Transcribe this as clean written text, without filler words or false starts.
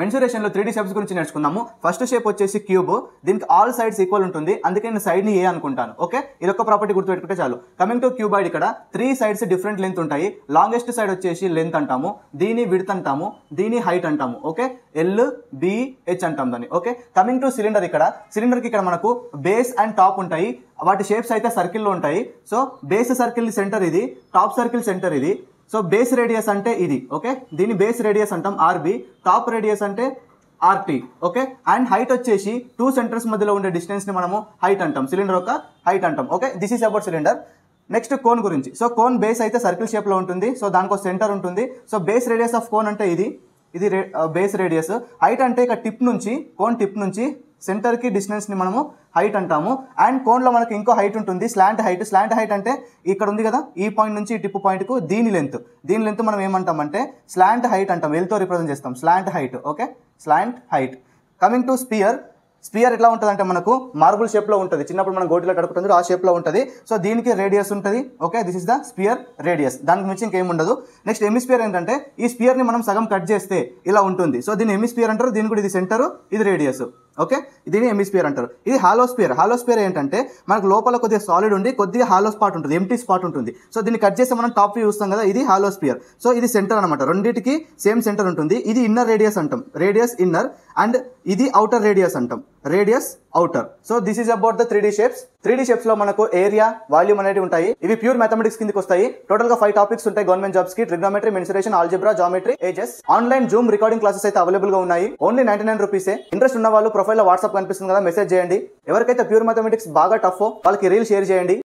Mensuration లో 3D shapes గురించి నేర్చుకుందాము. ఫస్ట్ షేప్ వచ్చేసి క్యూబ్. దీనికి ఆల్ సైడ్స్ ఈక్వల్ ఉంటుంది, అందుకే నేను సైడ్ ని ఏ అనుకుంటాను. ఓకే, ఇది ఒక ప్రాపర్టీ గుర్తుపెట్టుకుంటే చాలు. కమింగ్ టు క్యూబాయిడ్, ఇక్కడ 3 సైడ్స్ డిఫరెంట్ లెంత్ ఉంటాయి. లాంగెస్ట్ సైడ్ వచ్చేసి లెంత్ అంటాము, దీని విడ్త్ అంటాము, దీని హైట్ అంటాము. ఓకే, ఎల్ బి హెచ్ అంటాం దాన్ని. ఓకే, కమింగ్ టు సిలిండర్, ఇక్కడ సిలిండర్ కి ఇక్కడ మనకు బేస్ అండ్ టాప్ ఉంటాయి. వాటి షేప్స్ అయితే సర్కిల్ లో ఉంటాయి. సో బేస్ సర్కిల్ సెంటర్ ఇది, టాప్ సర్కిల్ సెంటర్ ఇది. సో బేస్ రేడియస్ అంటే ఇది. ఓకే, దీని బేస్ రేడియస్ అంటాం ఆర్బి, టాప్ రేడియస్ అంటే ఆర్టీ. ఓకే, అండ్ హైట్ వచ్చేసి 2 సెంటర్స్ మధ్యలో ఉండే డిస్టెన్స్ ని మనము హైట్ అంటాం, సిలిండర్ యొక్క హైట్ అంటాం. Okay, this is about cylinder. Next cone గురించి. సో కోన్ బేస్ అయితే సర్కిల్ షేప్ లో ఉంటుంది. సో దానికి సెంటర్ ఉంటుంది. So base radius of cone అంటే ఇది బేస్ రేడియస్. హైట్ అంటే ఇక టిప్ నుంచి, కోన్ టిప్ నుంచి సెంటర్ కి డిస్టెన్స్ ని మనము హైట్ అంటాము. అండ్ కోన్ లో మనకి ఇంకో హైట్ ఉంటుంది, స్లాంట్ హైట్. స్లాంట్ హైట్ అంటే ఇక్కడ ఉంది కదా, ఈ పాయింట్ నుంచి టిప్ పాయింట్ కు దీని లెంత్ మనం ఏమంటామంటే స్లాంట్ హైట్ అంటాం. ఎల్ తో రిప్రజెంట్ చేస్తాం, slant height. Okay, slant height. Coming to sphere. Sphere ఎట్లా ఉంటుంది అంటే మనకు మార్బుల్ షేప్ లో ఉంటుంది. చిన్నప్పుడు మనం గోటిలో కడుపుతుంది, ఆ షేప్ లో ఉంటుంది. సో దీనికి రేడియస్ ఉంటుంది. Okay, this is the spear radius. దానికి మించి ఇంకేం ఉండదు. నెక్స్ట్ హెమిస్పియర్ ఏంటంటే ఈ స్పియర్ ని మనం సగం కట్ చేస్తే ఇలా ఉంటుంది. సో దీన్ని హెమిస్పియర్ అంటారు. దీని కూడా ఇది సెంటర్, ఇది రేడియస్. ఓకే, దీని హెమిస్పియర్ అంటారు. ఇది హాలో స్పియర్. హాలో స్పియర్ ఏంటంటే మనకు లోపల కొద్దిగా సాలిడ్ ఉండి కొద్దిగా హాలో స్పాట్ ఉంటుంది, ఎంటీ స్పాట్ ఉంటుంది. సో దీన్ని కట్ చేస్తే మనం టాప్ వ్యూ చూస్తాం కదా, ఇది హాలో స్పియర్. సో ఇది సెంటర్ అనమాట, రెండింటికి సేమ్ సెంటర్ ఉంటుంది. ఇది ఇన్నర్ రేడియస్ అంటాం, రేడియస్ ఇన్నర్. అండ్ ఇది అవుటర్ రేడియస్ అంటాం, radius outer. So this is about the 3D shapes. 3D shapes లో మనకు ఏరియా, వాల్యూమ్ అనేవి ఉంటాయి. ఇవి ప్యూర్ మ్యాథమెటిక్స్ కిందకి వస్తాయి. టోటల్ గా 5 టాపిక్స్ ఉంటాయి గవర్నమెంట్ జాబ్స్ కి. Trigonometry, mensuration, algebra, geometry, ages. Online Zoom recording classes అయితే అవైలబుల్ గా ఉన్నాయి. ఓన్లీ 99 రూపీసే. ఇంట్రెస్ట్ ఉన్న వాళ్ళు ప్రొఫైల్ లో వాట్సాప్ కనిపిస్తుంది కదా, మెసేజ్ చేయండి. ఎవరికైతే ప్యూర్ మ్యాథమెటిక్స్ బాగా టఫ్ వాళ్ళకి రీల్ షేర్ చేయండి.